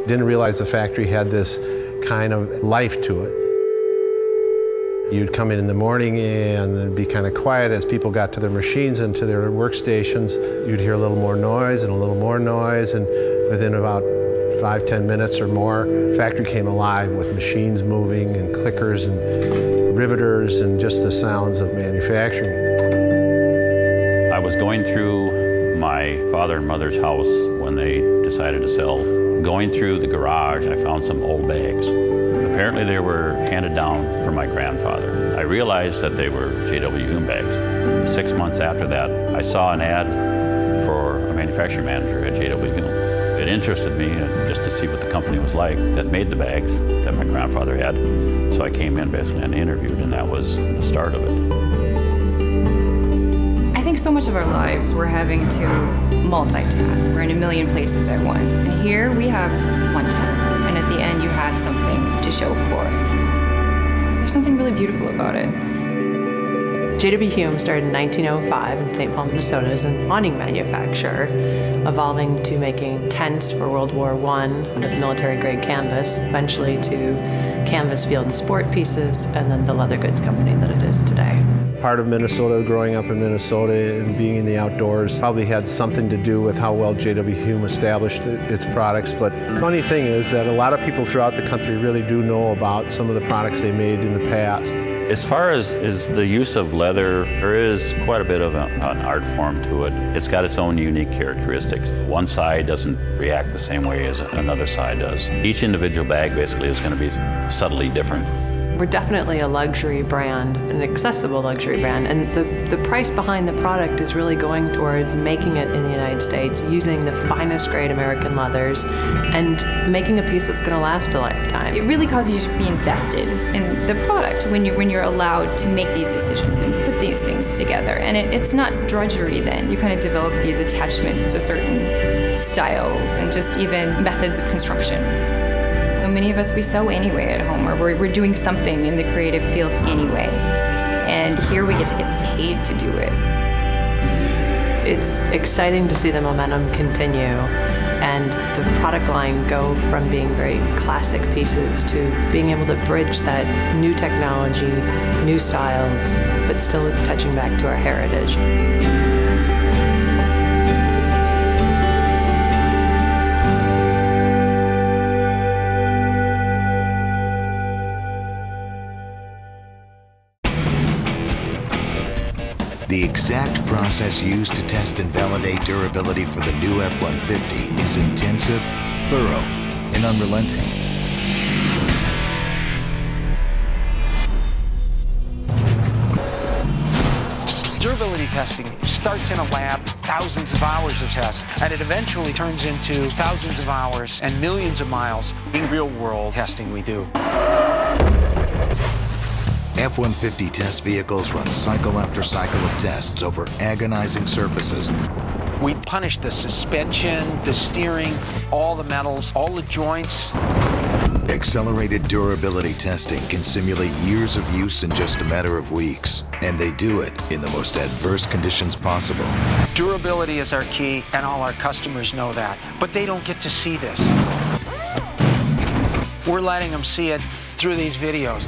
Didn't realize the factory had this kind of life to it. You'd come in the morning and it'd be kind of quiet as people got to their machines and to their workstations. You'd hear a little more noise and a little more noise, and within about 5-10 minutes or more, the factory came alive with machines moving and clickers and riveters and just the sounds of manufacturing. I was going through my father and mother's house when they decided to sell. Going through the garage, I found some old bags. Apparently they were handed down from my grandfather. I realized that they were J.W. Hulme bags. 6 months after that, I saw an ad for a manufacturing manager at J.W. Hulme. It interested me just to see what the company was like that made the bags that my grandfather had. So I came in basically and interviewed, and that was the start of it. I think so much of our lives we're having to multitask. We're in a million places at once. And here we have one task, and at the end you have something to show for it. There's something really beautiful about it. J.W. Hulme started in 1905 in St. Paul, Minnesota as an awning manufacturer, evolving to making tents for World War I out of military-grade canvas, eventually to canvas field and sport pieces, and then the leather goods company that it is today. Part of Minnesota, growing up in Minnesota and being in the outdoors, probably had something to do with how well J.W. Hulme established its products. But the funny thing is that a lot of people throughout the country really do know about some of the products they made in the past. As far as the use of leather, there is quite a bit of an art form to it. It's got its own unique characteristics. One side doesn't react the same way as another side does. Each individual bag basically is going to be subtly different. We're definitely a luxury brand, an accessible luxury brand, and the price behind the product is really going towards making it in the United States, using the finest grade American leathers, and making a piece that's going to last a lifetime. It really causes you to be invested in the product when you're allowed to make these decisions and put these things together. And it's not drudgery then. You kind of develop these attachments to certain styles and just even methods of construction. Many of us, we sew anyway at home, or we're doing something in the creative field anyway. And here we get to get paid to do it. It's exciting to see the momentum continue and the product line go from being very classic pieces to being able to bridge that new technology, new styles, but still touching back to our heritage. The exact process used to test and validate durability for the new F-150 is intensive, thorough, and unrelenting. Durability testing starts in a lab, thousands of hours of tests, and it eventually turns into thousands of hours and millions of miles in real-world testing we do. F-150 test vehicles run cycle after cycle of tests over agonizing surfaces. We punish the suspension, the steering, all the metals, all the joints. Accelerated durability testing can simulate years of use in just a matter of weeks, and they do it in the most adverse conditions possible. Durability is our key, and all our customers know that, but they don't get to see this. We're letting them see it through these videos.